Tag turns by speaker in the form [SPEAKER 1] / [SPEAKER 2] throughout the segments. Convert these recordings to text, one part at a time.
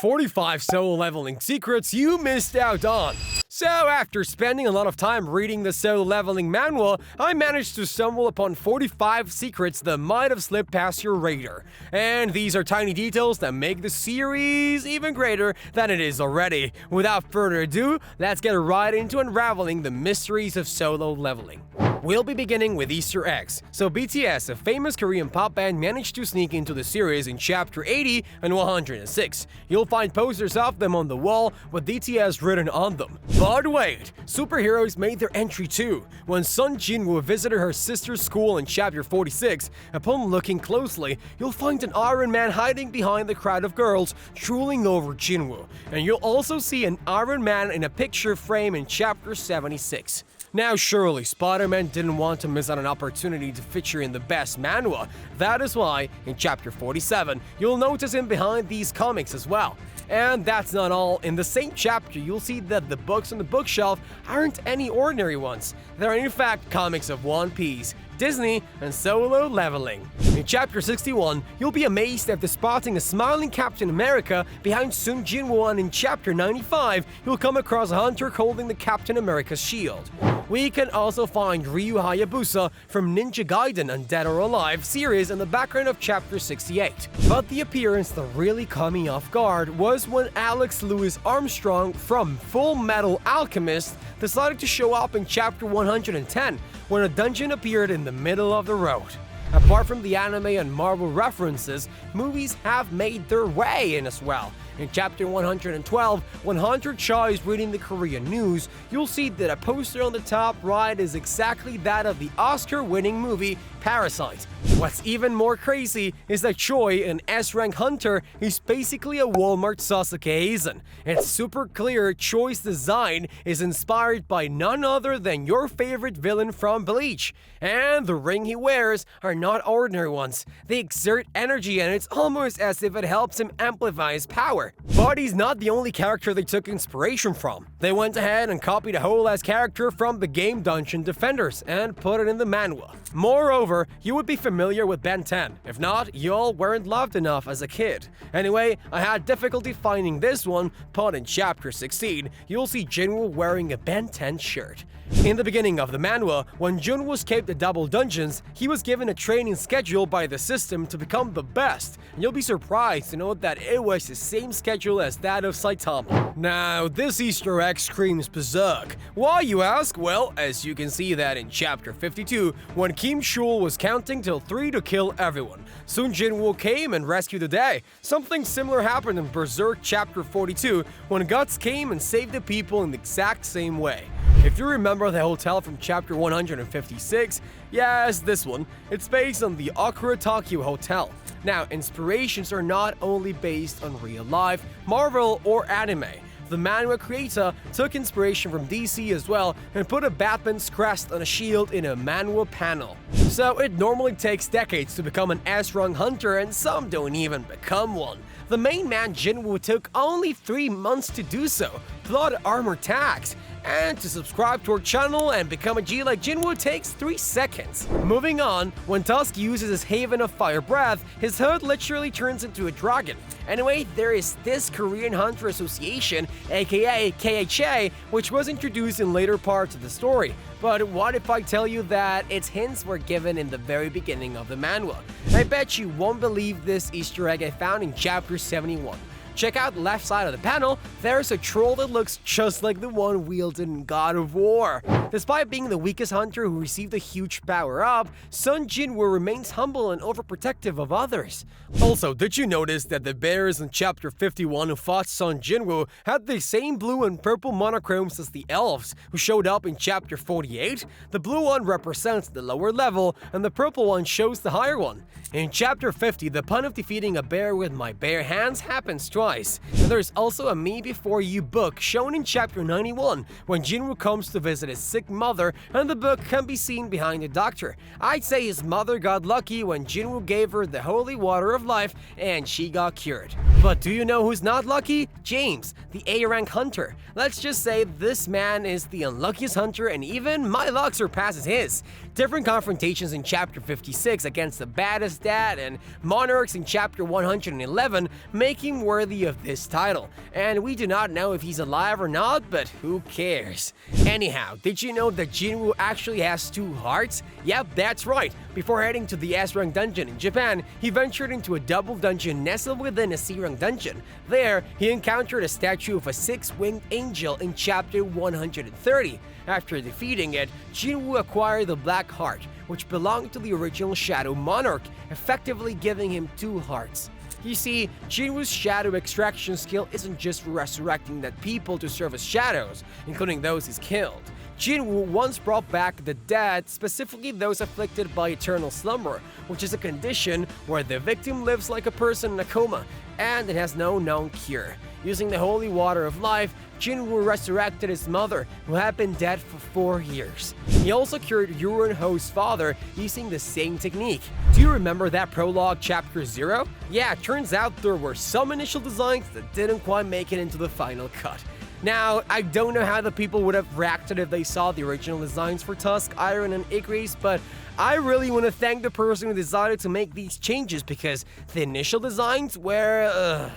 [SPEAKER 1] 45 solo leveling secrets you missed out on. So after spending a lot of time reading the solo leveling manual, I managed to stumble upon 45 secrets that might have slipped past your radar. And these are tiny details that make the series even greater than it is already. Without further ado, let's get right into unraveling the mysteries of solo leveling. We'll be beginning with Easter eggs. So BTS, a famous Korean pop band, managed to sneak into the series in chapter 80 and 106. You'll find posters of them on the wall with DTS written on them. But wait, superheroes made their entry too. When Sun Jinwoo visited her sister's school in chapter 46, upon looking closely, you'll find an Iron Man hiding behind the crowd of girls drooling over Jinwoo. And you'll also see an Iron Man in a picture frame in chapter 76. Now surely, Spider-Man didn't want to miss out an opportunity to feature in the best manhwa. That is why, in chapter 47, you'll notice him behind these comics as well. And that's not all. In the same chapter, you'll see that the books on the bookshelf aren't any ordinary ones. They're in fact comics of One Piece, Disney, and solo leveling. In chapter 61, you'll be amazed after spotting a smiling Captain America behind Sun Jinwoo, and in chapter 95, you'll come across a hunter holding the Captain America's shield. We can also find Ryu Hayabusa from Ninja Gaiden and Dead or Alive series in the background of chapter 68. But the appearance that really caught me off guard was when Alex Louis Armstrong from Full Metal Alchemist decided to show up in chapter 110 when a dungeon appeared in the middle of the road. Apart from the anime and Marvel references, movies have made their way in as well. In chapter 112, when Hunter Cha is reading the Korean news, you'll see that a poster on the top right is exactly that of the Oscar-winning movie Parasite. What's even more crazy is that Choi, an S-rank hunter, is basically a Walmart Sasuke Aizen. It's super clear Choi's design is inspired by none other than your favorite villain from Bleach. And the ring he wears are not ordinary ones. They exert energy, and it's almost as if it helps him amplify his power. But he's not the only character they took inspiration from. They went ahead and copied a whole-ass character from the game Dungeon Defenders and put it in the manhwa. Moreover, you would be familiar with Ben 10. If not, y'all weren't loved enough as a kid. Anyway, I had difficulty finding this one, but in chapter 16, you'll see Jinwoo wearing a Ben 10 shirt. In the beginning of the manhwa, when Junwoo escaped the double dungeons, he was given a training schedule by the system to become the best, and you'll be surprised to know that it was the same schedule as that of Saitama. Now, this Easter egg screams berserk. Why, you ask? Well, as you can see that in chapter 52, when Kim Shul was counting till 3 to kill everyone, Sun Jinwoo came and rescued the day. Something similar happened in Berserk chapter 42, when Guts came and saved the people in the exact same way. If you remember the hotel from chapter 156, yes, this one, it's based on the Akura Tokyo Hotel. Now, inspirations are not only based on real life, Marvel, or anime. The manhwa creator took inspiration from DC as well and put a Batman's crest on a shield in a manhwa panel. So it normally takes decades to become an S-rank hunter, and some don't even become one. The main man Jinwoo took only 3 months to do so, plot armor tags. And to subscribe to our channel and become a G like Jinwoo takes 3 seconds. Moving on, when Tusk uses his Haven of Fire Breath, his hood literally turns into a dragon. Anyway, there is this Korean Hunter Association, aka KHA, which was introduced in later parts of the story. But what if I tell you that its hints were given in the very beginning of the manhwa? I bet you won't believe this Easter egg I found in chapter 71. Check out the left side of the panel, there's a troll that looks just like the one wielded in God of War. Despite being the weakest hunter who received a huge power-up, Sun Jinwoo remains humble and overprotective of others. Also, did you notice that the bears in chapter 51 who fought Sun Jinwoo had the same blue and purple monochromes as the elves who showed up in chapter 48? The blue one represents the lower level, and the purple one shows the higher one. In chapter 50, the pun of defeating a bear with my bare hands happens twice. And there's also a Me Before You book shown in chapter 91 when Jinwoo comes to visit his sick mother, and the book can be seen behind the doctor. I'd say his mother got lucky when Jinwoo gave her the holy water of life and she got cured. But do you know who's not lucky? James, the A-rank hunter. Let's just say this man is the unluckiest hunter, and even my luck surpasses his. Different confrontations in chapter 56 against the baddest dad and monarchs in chapter 111 make him worthy worthy of this title, and we do not know if he's alive or not, but who cares? Anyhow, did you know that Jinwoo actually has 2 hearts? Yep, that's right. Before heading to the S-rank dungeon in Japan, he ventured into a double dungeon nestled within a C-rank dungeon. There, he encountered a statue of a 6-winged angel in chapter 130. After defeating it, Jinwoo acquired the Black Heart, which belonged to the original Shadow Monarch, effectively giving him 2 hearts. You see, Jinwoo's shadow extraction skill isn't just for resurrecting dead people to serve as shadows, including those he's killed. Jinwoo once brought back the dead, specifically those afflicted by eternal slumber, which is a condition where the victim lives like a person in a coma, and it has no known cure. Using the holy water of life, Jinwoo resurrected his mother, who had been dead for 4 years. He also cured Yuro Ho's father using the same technique. Do you remember that prologue chapter 0? Yeah, it turns out there were some initial designs that didn't quite make it into the final cut. Now, I don't know how the people would have reacted if they saw the original designs for Tusk, Iron, and Igris, but I really want to thank the person who decided to make these changes because the initial designs were,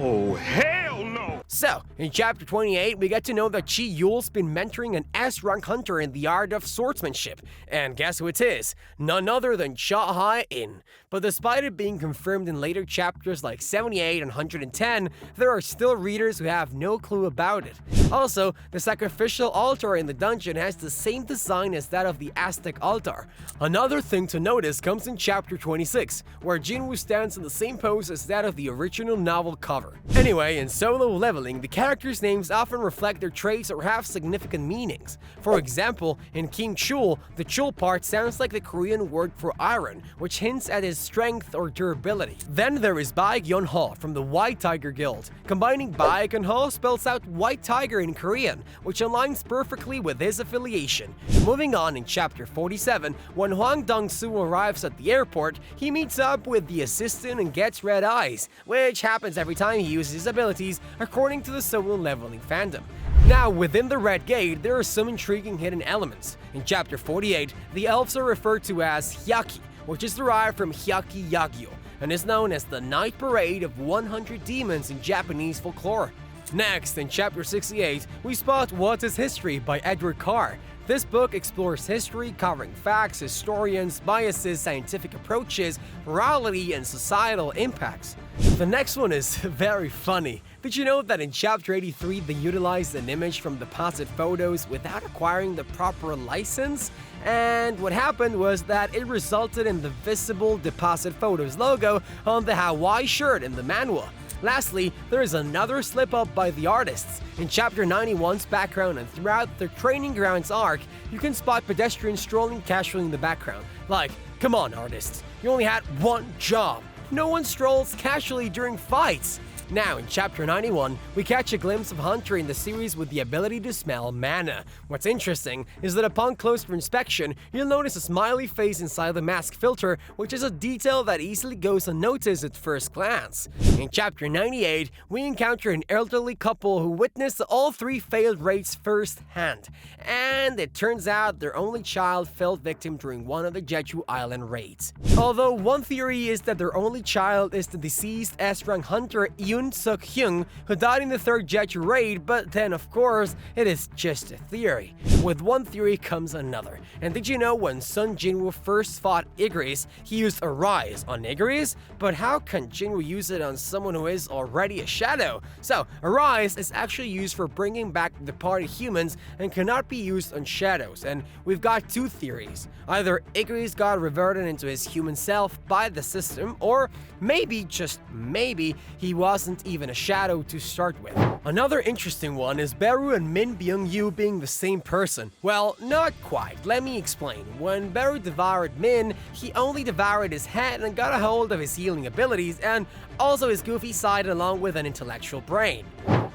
[SPEAKER 2] Oh, hell no!
[SPEAKER 1] So, in chapter 28, we get to know that Chi Yule's been mentoring an S-rank hunter in the art of swordsmanship. And guess who it is? None other than Cha Ha-in. But despite it being confirmed in later chapters like 78 and 110, there are still readers who have no clue about it. Also, the sacrificial altar in the dungeon has the same design as that of the Aztec altar. Another thing to notice comes in chapter 26, where Jinwoo stands in the same pose as that of the original novel cover. Anyway, in solo leveling, the characters' names often reflect their traits or have significant meanings. For example, in King Chul, the Chul part sounds like the Korean word for iron, which hints at his strength or durability. Then there is Baek Yeon-ho from the White Tiger Guild. Combining Baek and Ho spells out White Tiger in Korean, which aligns perfectly with his affiliation. Moving on in chapter 47, when Hwang Dong-soo arrives at the airport, he meets up with the assistant and gets red eyes, which happens every time he uses his abilities according to the solo leveling fandom. Now, within the Red Gate, there are some intriguing hidden elements. In chapter 48, the elves are referred to as Hyaki, which is derived from Hyaki Yagyo, and is known as the Night Parade of 100 Demons in Japanese folklore. Next, in chapter 68, we spot What is History by Edward Carr. This book explores history, covering facts, historians, biases, scientific approaches, morality, and societal impacts. The next one is very funny. Did you know that in chapter 83 they utilized an image from deposit photos without acquiring the proper license? And what happened was that it resulted in the visible deposit photos logo on the Hawaii shirt in the manual. Lastly, there is another slip-up by the artists. In chapter 91's background and throughout the training grounds arc, you can spot pedestrians strolling casually in the background. Like, come on artists, you only had one job. No one strolls casually during fights. Now, in chapter 91, we catch a glimpse of Hunter in the series with the ability to smell mana. What's interesting is that upon closer inspection, you'll notice a smiley face inside the mask filter, which is a detail that easily goes unnoticed at first glance. In chapter 98, we encounter an elderly couple who witnessed all 3 failed raids firsthand. And it turns out their only child fell victim during one of the Jeju Island raids. Although one theory is that their only child is the deceased S-rank hunter Yoon Suk-hyung, who died in the 3rd Jeju raid, but then of course, it is just a theory. With one theory comes another. And did you know when Sun Jinwoo first fought Igris, he used Arise on Igris? But how can Jinwoo use it on someone who is already a shadow? So, Arise is actually used for bringing back departed humans and cannot be used on shadows, and we've got 2 theories. Either Igris got reverted into his human self by the system, or maybe, just maybe, he wasn't even a shadow to start with. Another interesting one is Beru and Min Byung-yu being the same person. Well, not quite. Let me explain. When Beru devoured Min, he only devoured his head and got a hold of his healing abilities and also his goofy side along with an intellectual brain.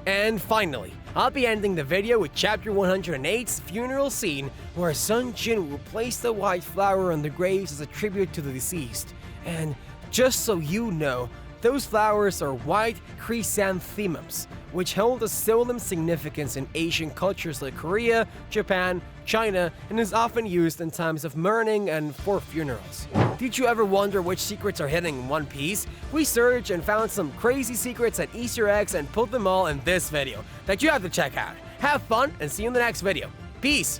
[SPEAKER 1] And finally, I'll be ending the video with chapter 108's funeral scene where Sun Jinwoo placed a white flower on the graves as a tribute to the deceased. And just so you know, those flowers are white chrysanthemums, which hold a solemn significance in Asian cultures like Korea, Japan, China, and is often used in times of mourning and for funerals. Did you ever wonder which secrets are hidden in One Piece? We searched and found some crazy secrets and Easter eggs and put them all in this video that you have to check out. Have fun and see you in the next video. Peace!